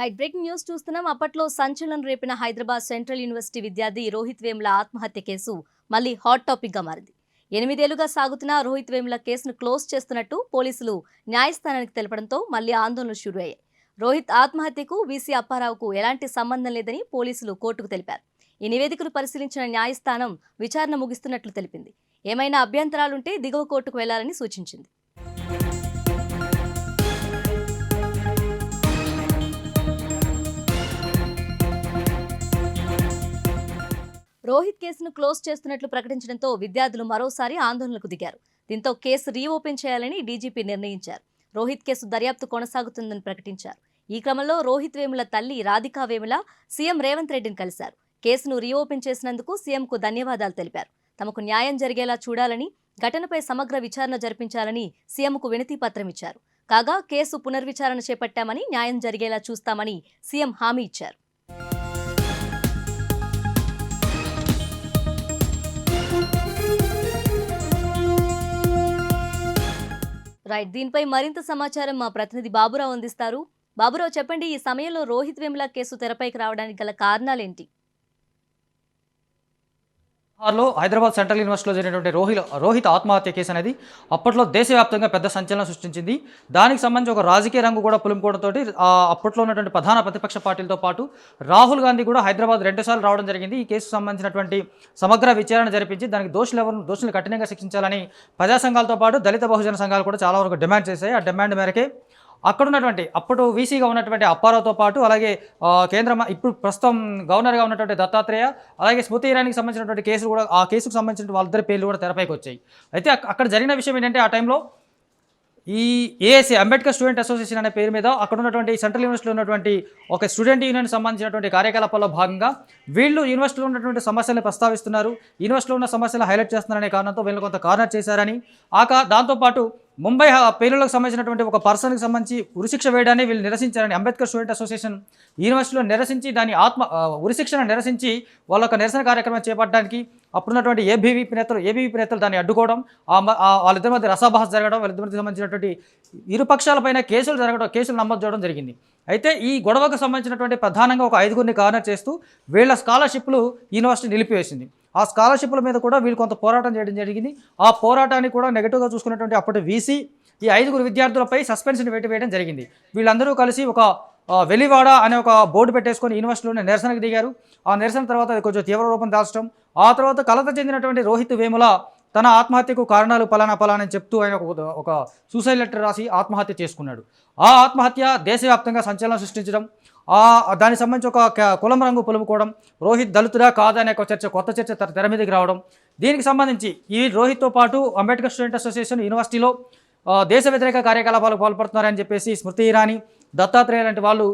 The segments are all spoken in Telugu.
రైట్ బ్రేకింగ్ న్యూస్ చూస్తున్నాం. అప్పట్లో సంచలనం రేపిన హైదరాబాద్ సెంట్రల్ యూనివర్సిటీ విద్యార్థి రోహిత్ వేముల ఆత్మహత్య కేసు మళ్ళీ హాట్ టాపిక్ గా మారింది. 8 ఏళ్లుగా సాగుతున్న రోహిత్ వేముల కేసును క్లోజ్ చేస్తున్నట్టు పోలీసులు న్యాయస్థానానికి తెలపడంతో మళ్లీ ఆందోళనలు షురూ అయ్యాయి. రోహిత్ ఆత్మహత్యకు వీసీ అప్పారావుకు ఎలాంటి సంబంధం లేదని పోలీసులు కోర్టుకు తెలిపారు. ఈ నివేదికను పరిశీలించిన న్యాయస్థానం విచారణ ముగిస్తున్నట్లు తెలిపింది. ఏమైనా అభ్యంతరాలుంటే దిగువ కోర్టుకు వెళ్లాలని సూచించింది. రోహిత్ కేసును క్లోజ్ చేస్తున్నట్లు ప్రకటించడంతో విద్యార్థులు మరోసారి ఆందోళనలకు దిగారు. దీంతో కేసు రీఓపెన్ చేయాలని డీజీపీ నిర్ణయించారు. రోహిత్ కేసు దర్యాప్తు కొనసాగుతుందని ప్రకటించారు. ఈ క్రమంలో రోహిత్ వేముల తల్లి రాధికా వేముల సీఎం రేవంత్ రెడ్డిని కలిశారు. కేసును రీఓపెన్ చేసినందుకు సీఎంకు ధన్యవాదాలు తెలిపారు. తమకు న్యాయం జరిగేలా చూడాలని, ఘటనపై సమగ్ర విచారణ జరిపించాలని సీఎంకు వినతి పత్రం ఇచ్చారు. కాగా కేసు పునర్విచారణ చేపట్టామని, న్యాయం జరిగేలా చూస్తామని సీఎం హామీ ఇచ్చారు. రైట్, దీనిపై మరింత సమాచారం మా ప్రతినిధి బాబురావు అందిస్తారు. బాబురావు, చెప్పండి, ఈ సమయంలో రోహిత్ వేముల కేసు తెరపైకి రావడానికి గల కారణాలేంటి? హైదరాబాద్ సెంట్రల్ యూనివర్సిటీలో జరిగినటువంటి రోహిత్ ఆత్మహత్య కేసు అనేది అప్పట్లో దేశవ్యాప్తంగా పెద్ద సంచలనం సృష్టించింది. దానికి సంబంధించి ఒక రాజకీయ రంగు కూడా పులుముకోవడంతో అప్పట్లో ఉన్నటువంటి ప్రధాన ప్రతిపక్ష పార్టీలతో పాటు రాహుల్ గాంధీ కూడా హైదరాబాద్ 2 సార్లు రావడం జరిగింది. ఈ కేసుకు సంబంధించినటువంటి సమగ్ర విచారణ జరిపించి దానికి దోషులు కఠినంగా శిక్షించాలని ప్రజా సంఘాలతో పాటు దళిత బహుజన సంఘాలు కూడా చాలా వరకు డిమాండ్ చేశాయి. ఆ డిమాండ్ మేరకే అక్కడ ఉన్నటువంటి అప్పుడు వీసీగా ఉన్నటువంటి అప్పారావుతో పాటు అలాగే ఇప్పుడు ప్రస్తుతం గవర్నర్గా ఉన్నటువంటి దత్తాత్రేయ అలాగే స్మృతి ఇరానీకి సంబంధించినటువంటి కేసులు కూడా ఆ కేసుకు సంబంధించిన వాళ్ళిద్దరి పేర్లు కూడా తెరపైకి వచ్చాయి. అయితే అక్కడ జరిగిన విషయం ఏంటంటే ఆ టైంలో ఈ ఏఎస్ఏ అంబేద్కర్ స్టూడెంట్ అసోసియేషన్ అనే పేరు మీద అక్కడ ఉన్నటువంటి సెంట్రల్ యూనివర్సిటీలో ఉన్నటువంటి ఒక స్టూడెంట్ యూనియన్ సంబంధించినటువంటి కార్యకలాపాల్లో భాగంగా వీళ్ళు యూనివర్సిటీలో ఉన్నటువంటి సమస్యలను ప్రస్తావిస్తున్నారు, యూనివర్సిటీలో ఉన్న సమస్యలు హైలైట్ చేస్తున్నారనే కారణంతో వీళ్ళు కొంత కార్నర్ చేశారని, దాంతోపాటు ముంబై పేలులకు సంబంధించినటువంటి ఒక పర్సన్కి సంబంధించి ఉరిశిక్ష వేయడాన్ని వీళ్ళు నిరసించారని అంబేద్కర్ స్టూడెంట్ అసోసియేషన్ యూనివర్సిటీలో నిరసించి దాని ఉరిశిక్షను నిరసించి వాళ్ళ నిరసన కార్యక్రమం చేపట్టడానికి అప్పుడున్నటువంటి ఏబీవీపీ నేతలు దాన్ని అడ్డుకోవడం, వాళ్ళిద్దరి మధ్య రసాభాస జరగడం, వాళ్ళిద్దరి మధ్య సంబంధించినటువంటి ఇరుపక్షాలపైన కేసులు నమోదు చేయడం జరిగింది. అయితే ఈ గొడవకు సంబంధించినటువంటి ప్రధానంగా ఒక 5గురిని కార్నర్ చేస్తూ వీళ్ళ స్కాలర్షిప్లు యూనివర్సిటీ నిలిపివేసింది. ఆ స్కాలర్షిప్ల మీద కూడా వీళ్ళు కొంత పోరాటం చేయడం జరిగింది. ఆ పోరాటాన్ని కూడా నెగిటివ్గా చూసుకున్నటువంటి అప్పటి వీసీ ఈ 5గురు విద్యార్థులపై సస్పెన్షన్ వేయడం జరిగింది. వీళ్ళందరూ కలిసి ఒక వెలివాడ అనే ఒక బోర్డు పెట్టేసుకొని యూనివర్సిటీలోనే నిరసనకు దిగారు. ఆ నిరసన తర్వాత అది కొంచెం తీవ్ర రూపం దాల్చడం, ఆ తర్వాత కలత చెందినటువంటి రోహిత్ వేముల తన ఆత్మహత్యకు కారణాలు పలానా అని చెప్తూ ఆయన ఒక సూసైడ్ లెటర్ రాసి ఆత్మహత్య చేసుకున్నాడు. ఆ ఆత్మహత్య దేశవ్యాప్తంగా సంచలనం సృష్టించడం, దానికి సంబంధించి ఒక కులం రంగు పులుముకోవడం, రోహిత్ దళితుడా కాదా అనే ఒక కొత్త చర్చ తెర మీదకి రావడం, దీనికి సంబంధించి ఈ రోహిత్తో పాటు అంబేద్కర్ స్టూడెంట్ అసోసియేషన్ యూనివర్సిటీలో దేశ వ్యతిరేక కార్యకలాపాలకు పాల్పడుతున్నారని చెప్పేసి స్మృతి ఇరానీ, దత్తాత్రేయ లాంటి వాళ్ళు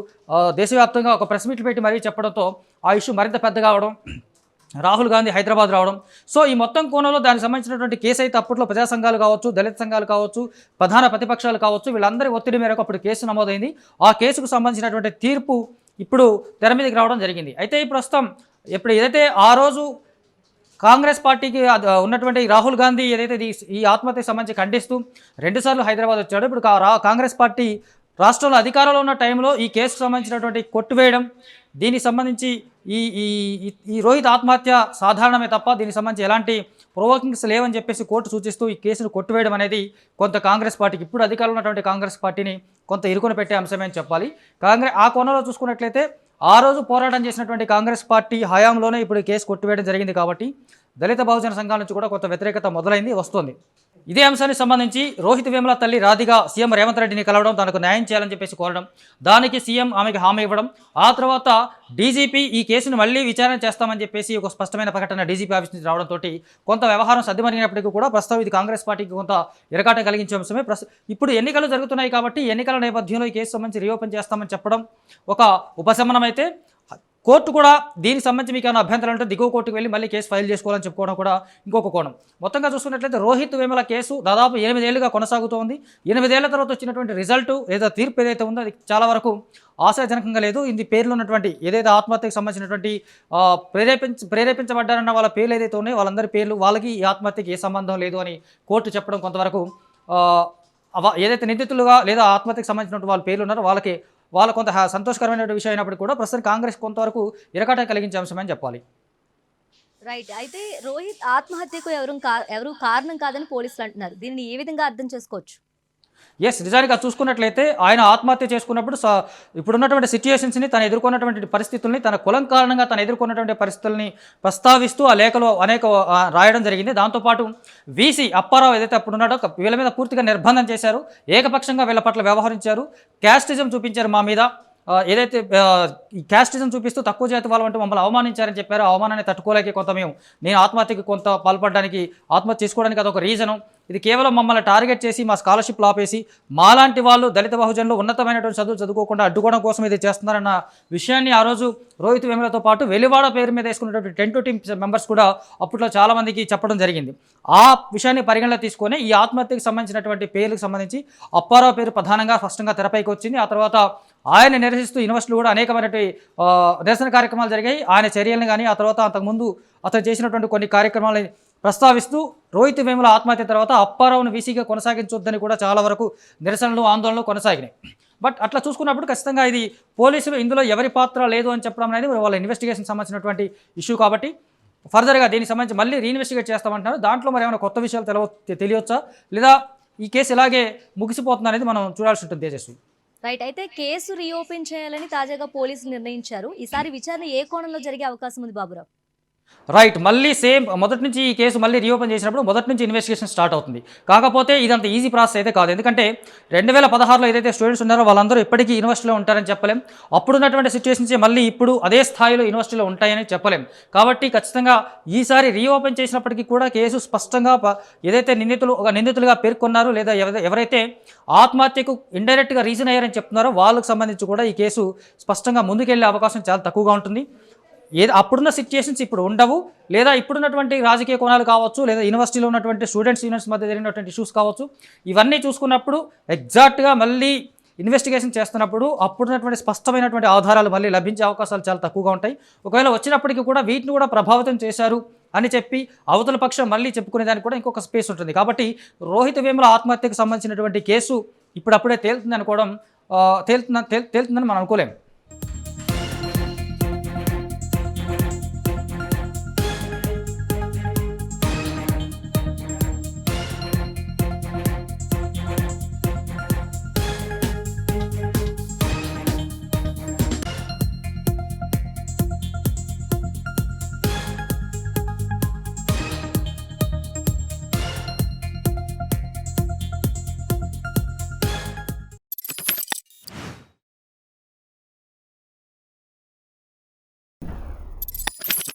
దేశవ్యాప్తంగా ఒక ప్రెస్ మీట్లు పెట్టి మరీ చెప్పడంతో ఆ ఇష్యూ మరింత పెద్దగా అవడం, రాహుల్ గాంధీ హైదరాబాద్ రావడం. సో ఈ మొత్తం కోణంలో దానికి సంబంధించినటువంటి కేసు అయితే అప్పట్లో ప్రజా సంఘాలు కావచ్చు, దళిత సంఘాలు కావచ్చు, ప్రధాన ప్రతిపక్షాలు కావచ్చు, వీళ్ళందరి ఒత్తిడి మేరకు అప్పుడు కేసు నమోదైంది. ఆ కేసుకు సంబంధించినటువంటి తీర్పు ఇప్పుడు తెర మీదకి రావడం జరిగింది. అయితే ఈ ప్రస్తుతం ఏదైతే ఆ రోజు కాంగ్రెస్ పార్టీకి ఉన్నటువంటి రాహుల్ గాంధీ ఏదైతే ఈ ఆత్మహత్యకు సంబంధించి ఖండిస్తూ 2 సార్లు హైదరాబాద్ వచ్చాడు. ఇప్పుడు కాంగ్రెస్ పార్టీ రాష్ట్రంలో అధికారంలో ఉన్న టైంలో ఈ కేసుకు సంబంధించినటువంటి కొట్టివేయడం, దీనికి సంబంధించి ఈ రోహిత్ ఆత్మహత్య సాధారణమే తప్ప దీనికి సంబంధించి ఎలాంటి ప్రొవోకింగ్స్ లేవని చెప్పేసి కోర్టు సూచిస్తూ ఈ కేసును కొట్టివేయడం అనేది కొంత కాంగ్రెస్ పార్టీకి, ఇప్పుడు అధికారంలో ఉన్నటువంటి కాంగ్రెస్ పార్టీని కొంత ఇరుకున పెట్టే అంశమే అని చెప్పాలి. ఆ కోణంలో చూసుకున్నట్లయితే ఆ రోజు పోరాటం చేసినటువంటి కాంగ్రెస్ పార్టీ హయాంలోనే ఇప్పుడు కేసు కొట్టివేయడం జరిగింది కాబట్టి దళిత బహుజన సంఘాల నుంచి కూడా కొంత వ్యతిరేకత వస్తుంది. ఇదే అంశానికి సంబంధించి రోహిత్ వేముల తల్లి రాధిక సీఎం రేవంత్ రెడ్డిని కలవడం, తనకు న్యాయం చేయాలని చెప్పేసి కోరడం, దానికి సీఎం ఆమెకి హామీ ఇవ్వడం, ఆ తర్వాత డీజీపీ ఈ కేసును మళ్ళీ విచారణ చేస్తామని చెప్పేసి ఒక స్పష్టమైన ప్రకటన డీజీపీ ఆఫీస్ నుంచి రావడంతో కొంత వ్యవహారం సద్దుమణిగినప్పటికీ కూడా ప్రస్తుతం ఇది కాంగ్రెస్ పార్టీకి కొంత ఇరకాటం కలిగించే అంశమే. ఇప్పుడు ఎన్నికలు జరుగుతున్నాయి కాబట్టి ఎన్నికల నేపథ్యంలో ఈ కేసు సంబంధించి రీఓపెన్ చేస్తామని చెప్పడం ఒక ఉపశమనం అయితే, కోర్టు కూడా దీనికి సంబంధించి మీకు ఏమైనా అభ్యంతరాలు ఉంటే దిగువ కోర్టుకు వెళ్ళి మళ్ళీ కేసు ఫైల్ చేసుకోవాలని చెప్పుకోవడం కూడా ఇంకొక కోణం. మొత్తంగా చూసుకున్నట్లయితే రోహిత్ వేముల కేసు దాదాపు 8 ఏళ్లుగా కొనసాగుతోంది. 8 ఏళ్ల తర్వాత వచ్చినటువంటి రిజల్ట్ తీర్పు ఏదైతే ఉందో అది చాలా వరకు ఆశాజనకంగా లేదు. ఇది పేర్లు ఉన్నటువంటి ఏదైతే ఆత్మహత్యకు సంబంధించినటువంటి ప్రేరేపించబడ్డారన్న వాళ్ళ పేర్లు ఏదైతే ఉన్నాయో వాళ్ళందరి పేర్లు వాళ్ళకి ఈ ఆత్మహత్యకి ఏ సంబంధం లేదు అని కోర్టు చెప్పడం కొంతవరకు ఏదైతే నిందితులుగా లేదా ఆత్మహత్యకు సంబంధించినటువంటి వాళ్ళ పేర్లు ఉన్నారో వాళ్ళకి వాళ్ళ కొంత సంతోషకరమైన విషయం అయినప్పటికీ కూడా ప్రస్తుతం కాంగ్రెస్ కొంతవరకు ఇరకాటం కలిగించే అంశమని చెప్పాలి. రైట్. అయితే రోహిత్ ఆత్మహత్యకు ఎవరు కారణం కాదని పోలీసులు అంటున్నారు. దీన్ని ఏ విధంగా అర్థం చేసుకోవచ్చు? నిజానికి అది చూసుకున్నట్లయితే ఆయన ఆత్మహత్య చేసుకున్నప్పుడు ఇప్పుడున్నటువంటి సిచ్యుయేషన్స్ని తను ఎదుర్కొన్నటువంటి పరిస్థితుల్ని, తన కులం కారణంగా తను ఎదుర్కొన్నటువంటి పరిస్థితుల్ని ప్రస్తావిస్తూ ఆ లేఖలో అనేక రాయడం జరిగింది. దాంతోపాటు వీసీ అప్పారావు ఏదైతే అప్పుడు ఉన్నాడో వీళ్ళ మీద పూర్తిగా నిర్బంధం చేశారు, ఏకపక్షంగా వీళ్ళ పట్ల వ్యవహరించారు, క్యాస్టిజం చూపించారు మా మీద, ఏదైతే ఈ క్యాస్టిజం చూపిస్తూ తక్కువ జాతి వాళ్ళు అంటే మమ్మల్ని అవమానించారని చెప్పారు. అవమానాన్ని తట్టుకోలేక నేను ఆత్మహత్యకి కొంత పాల్పడడానికి, ఆత్మహత్య చేసుకోవడానికి అదొక రీజను. ఇది కేవలం మమ్మల్ని టార్గెట్ చేసి మా స్కాలర్షిప్లు ఆపేసి మాలాంటి వాళ్ళు దళిత బహుజనులు ఉన్నతమైనటువంటి చదువుకోకుండా అడ్డుకోవడం కోసం ఇది చేస్తున్నారన్న విషయాన్ని ఆ రోజు రోహిత్ వేములతో పాటు వెలివాడ పేరు మీద వేసుకున్నటువంటి 10 టీమ్ మెంబర్స్ కూడా అప్పట్లో చాలామందికి చెప్పడం జరిగింది. ఆ విషయాన్ని పరిగణలో తీసుకొని ఈ ఆత్మహత్యకు సంబంధించినటువంటి పేర్లకు సంబంధించి అప్పారావు పేరు ప్రధానంగా స్పష్టంగా తెరపైకి వచ్చింది. ఆ తర్వాత ఆయన నిరసిస్తూ యూనివర్సిటీలో కూడా అనేకమైనటువంటి నిరసన కార్యక్రమాలు జరిగాయి. ఆయన చర్యలను కానీ ఆ తర్వాత అంతకుముందు అతను చేసినటువంటి కొన్ని కార్యక్రమాలని ప్రస్తావిస్తూ రోహిత్ వేముల ఆత్మహత్య తర్వాత అప్పారావును వీసీగా కొనసాగించొద్దని కూడా చాలా వరకు నిరసనలు, ఆందోళనలు కొనసాగినాయి. బట్ అట్లా చూసుకున్నప్పుడు ఖచ్చితంగా ఇది పోలీసులు ఇందులో ఎవరి పాత్ర లేదు అని చెప్పడం అనేది వాళ్ళ ఇన్వెస్టిగేషన్ సంబంధించినటువంటి ఇష్యూ కాబట్టి ఫర్దర్గా దీనికి సంబంధించి మళ్ళీ రీఇన్వెస్టిగేట్ చేస్తామంటున్నారు. దాంట్లో మరి ఏమైనా కొత్త విషయాలు తెలియవచ్చా లేదా ఈ కేసు ఇలాగే ముగిసిపోతుంది అనేది మనం చూడాల్సి ఉంటుంది. తేజస్వి. రైట్. అయితే కేసు రీఓపెన్ చేయాలని తాజాగా పోలీసులు నిర్ణయించారు. ఈసారి విచారణ ఏ కోణంలో జరిగే అవకాశం ఉంది బాబురావు? రైట్. మళ్ళీ సేమ్ మొదటి నుంచి ఈ కేసు మళ్ళీ రీఓపెన్ చేసినప్పుడు మొదటి నుంచి ఇన్వెస్టిగేషన్ స్టార్ట్ అవుతుంది. కాకపోతే ఇదంత ఈజీ ప్రాసెస్ అయితే కాదు. ఎందుకంటే 2016లో ఏదైతే స్టూడెంట్స్ ఉన్నారో వాళ్ళందరూ ఇప్పటికీ యూనివర్సిటీలో ఉంటారని చెప్పలేం. అప్పుడున్నటువంటి సిచ్యువేషన్స్ మళ్ళీ ఇప్పుడు అదే స్థాయిలో యూనివర్సిటీలో ఉంటాయని చెప్పలేం. కాబట్టి ఖచ్చితంగా ఈసారి రీఓపెన్ చేసినప్పటికీ కూడా కేసు స్పష్టంగా ఏదైతే నిందితులుగా పేర్కొన్నారో లేదా ఎవరైతే ఆత్మహత్యకు ఇండైరెక్ట్గా రీజన్ అయ్యారని చెప్తున్నారో వాళ్ళకు సంబంధించి కూడా ఈ కేసు స్పష్టంగా ముందుకెళ్లే అవకాశం చాలా తక్కువగా ఉంటుంది. అప్పుడున్న సిచ్యుయేషన్స్ ఇప్పుడు ఉండవు, లేదా ఇప్పుడున్నటువంటి రాజకీయ కోణాలు కావచ్చు, లేదా యూనివర్సిటీలో ఉన్నటువంటి యూనిట్స్ మధ్య జరిగినటువంటి ఇష్యూస్ కావచ్చు, ఇవన్నీ చూసుకున్నప్పుడు ఎగ్జాక్ట్గా మళ్ళీ ఇన్వెస్టిగేషన్ చేస్తున్నప్పుడు అప్పుడున్నటువంటి స్పష్టమైనటువంటి ఆధారాలు మళ్ళీ లభించే అవకాశాలు చాలా తక్కువగా ఉంటాయి. ఒకవేళ వచ్చినప్పటికీ కూడా వీటిని కూడా ప్రభావితం చేశారు అని చెప్పి అవతల పక్షం మళ్ళీ చెప్పుకునే దానికి కూడా ఇంకొక స్పేస్ ఉంటుంది. కాబట్టి రోహిత్ వేముల ఆత్మహత్యకు సంబంధించినటువంటి కేసు ఇప్పుడప్పుడే తేలుతుందని మనం అనుకోలేం.